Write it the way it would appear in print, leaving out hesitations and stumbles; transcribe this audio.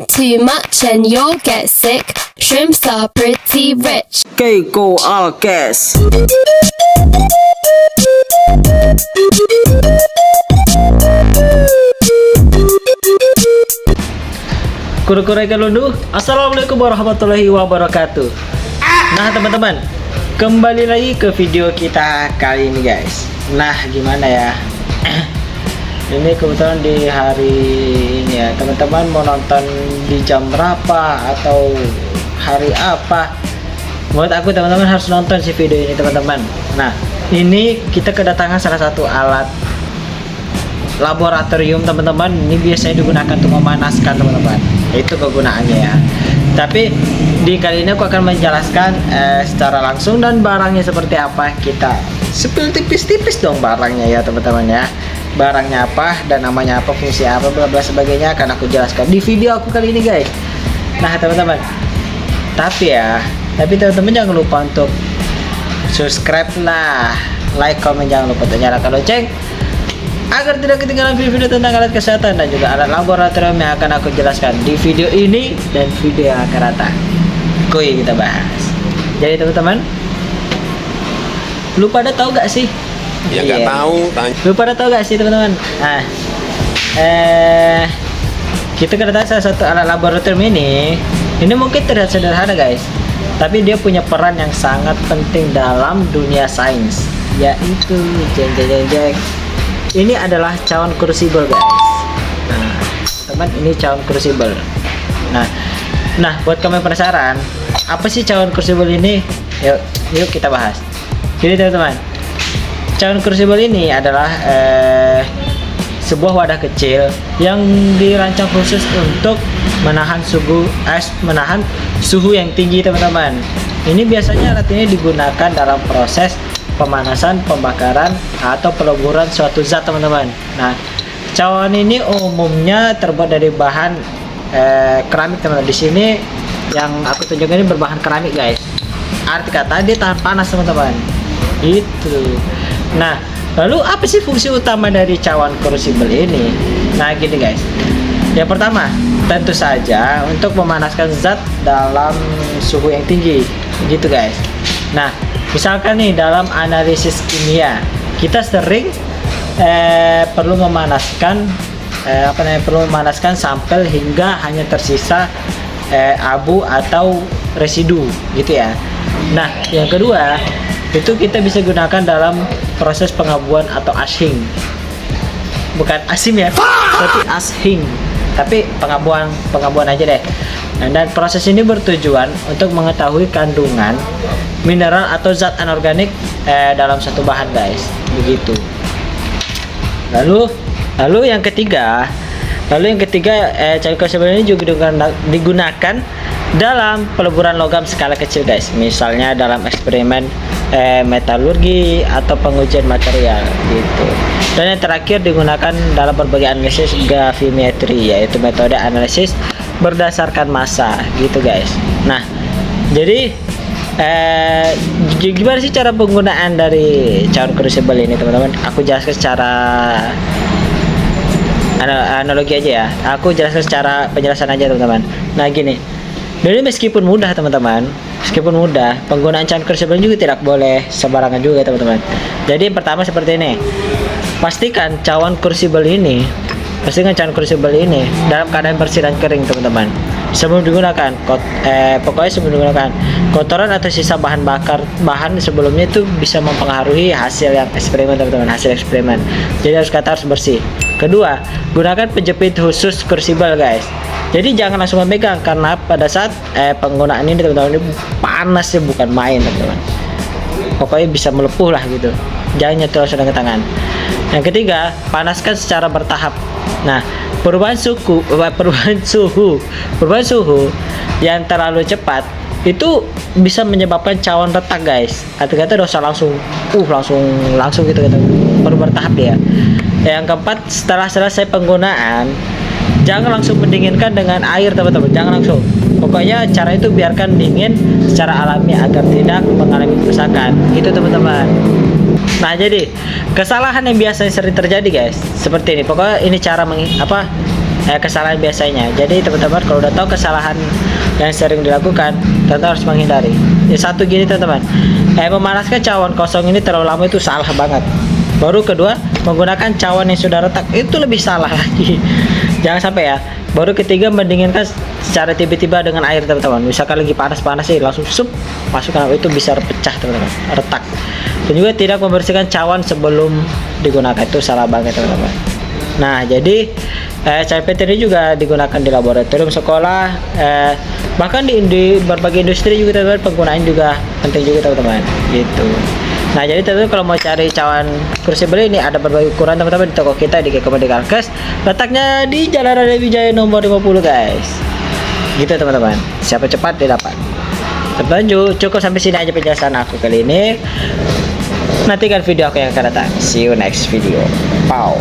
me too much and you'll get sick. Shrimps are pretty rich. Keiko Alkes. Kura-kura ikan lundu. Assalamualaikum warahmatullahi wabarakatuh. Nah teman-teman, kembali lagi ke video kita kali ini guys. Nah gimana ya, ini kebetulan di hari ini ya, teman-teman mau nonton di jam berapa atau hari apa, menurut aku teman-teman harus nonton si video ini teman-teman. Nah ini kita kedatangan salah satu alat laboratorium teman-teman. Ini biasanya digunakan untuk memanaskan teman-teman, itu kegunaannya ya. Tapi di kali ini aku akan menjelaskan secara langsung dan barangnya seperti apa. Kita spill tipis-tipis dong barangnya ya teman-teman ya. Barangnya apa dan namanya apa, fungsi apa, bla bla sebagainya akan aku jelaskan di video aku kali ini guys. Nah teman-teman, tapi teman-teman jangan lupa untuk subscribe lah, like, komen, jangan lupa nyalakan lonceng agar tidak ketinggalan video-video tentang alat kesehatan dan juga alat laboratorium yang akan aku jelaskan di video ini dan video yang akan datang. Kuy kita bahas. Jadi teman-teman, lu pada tahu gak sih? Ya nggak tahu. Lu pada tahu gak sih teman-teman? Nah, kita kedatangan salah satu alat laboratorium ini. Ini mungkin terlihat sederhana guys, tapi dia punya peran yang sangat penting dalam dunia sains, yaitu jeng. Ini adalah cawan crucible guys. Nah, teman, ini cawan crucible. Nah, buat kamu yang penasaran, apa sih cawan crucible ini? Yuk kita bahas. Jadi teman-teman, cawan crucible ini adalah sebuah wadah kecil yang dirancang khusus untuk menahan suhu yang tinggi teman-teman. Ini biasanya alat ini digunakan dalam proses pemanasan, pembakaran, atau peleburan suatu zat teman-teman. Nah, cawan ini umumnya terbuat dari bahan keramik teman-teman. Di sini yang aku tunjukkan ini berbahan keramik guys. Arti kata dia tahan panas teman-teman. Itu. Nah, lalu apa sih fungsi utama dari cawan crucible ini? Nah, gini guys. Yang pertama, tentu saja untuk memanaskan zat dalam suhu yang tinggi, gitu guys. Nah, misalkan nih dalam analisis kimia kita sering perlu memanaskan sampel hingga hanya tersisa abu atau residu gitu ya. Nah yang kedua itu kita bisa gunakan dalam proses pengabuan atau ashing, bukan asim ya, tapi ashing, tapi pengabuan aja deh. Nah, dan proses ini bertujuan untuk mengetahui kandungan mineral atau zat anorganik dalam satu bahan guys, begitu. Lalu yang ketiga, cawan crucible ini juga digunakan dalam peleburan logam skala kecil guys, misalnya dalam eksperimen metalurgi atau pengujian material gitu. Dan yang terakhir digunakan dalam berbagai analisis gravimetri, yaitu metode analisis berdasarkan massa gitu guys. Nah jadi gimana sih cara penggunaan dari cawan crucible ini teman-teman? Aku jelaskan secara analogi aja ya. Aku jelaskan secara penjelasan aja teman-teman. Nah gini, jadi meskipun mudah teman-teman, penggunaan cawan crucible juga tidak boleh sembarangan juga teman-teman. Jadi yang pertama seperti ini, pastikan cawan crucible ini dalam keadaan bersih dan kering teman-teman. Sebelum digunakan, sebelum digunakan, kotoran atau sisa bahan sebelumnya itu bisa mempengaruhi hasil yang eksperimen teman-teman, hasil eksperimen. Jadi harus bersih. Kedua, gunakan penjepit khusus crucible guys. Jadi jangan langsung memegang, karena pada saat penggunaan ini teman-teman, ini panasnya bukan main teman-teman. Pokoknya bisa melepuh lah gitu. Jangan nyentuh langsung dengan tangan. Yang ketiga, panaskan secara bertahap. Nah, perubahan suhu yang terlalu cepat itu bisa menyebabkan cawan retak guys. Artinya dosa langsung gitu. Perlu bertahap ya. Yang keempat, setelah selesai penggunaan, jangan langsung mendinginkan dengan air teman-teman. Jangan langsung. Pokoknya cara itu biarkan dingin secara alami agar tidak mengalami kerusakan. Gitu teman-teman. Nah, jadi kesalahan yang biasanya sering terjadi guys, seperti ini. Pokoknya ini cara kesalahan biasanya. Jadi teman-teman kalau udah tahu kesalahan yang sering dilakukan, teman-teman harus menghindari. Satu gini teman-teman, memanaskan cawan kosong ini terlalu lama itu salah banget. Baru kedua, menggunakan cawan yang sudah retak itu lebih salah lagi. Jangan sampai ya. Baru ketiga, mendinginkan secara tiba-tiba dengan air teman-teman. Misalkan lagi panas-panas sih langsung masukkan, itu bisa pecah teman-teman, retak. Dan juga tidak membersihkan cawan sebelum digunakan, itu salah banget teman-teman. Nah, jadi CPT ini juga digunakan di laboratorium sekolah, bahkan di berbagai industri juga teman-teman, penggunaan juga penting juga teman-teman gitu. Nah, jadi teman-teman kalau mau cari cawan crucible ini ada berbagai ukuran teman-teman di toko kita di Keko Medical Cash. Letaknya di Jalan Raya Wijaya nomor 50 guys. Gitu teman-teman. Siapa cepat dia dapat. Teman-teman, cukup sampai sini aja penjelasan aku kali ini. Nantikan video aku yang akan datang. See you next video. Pow.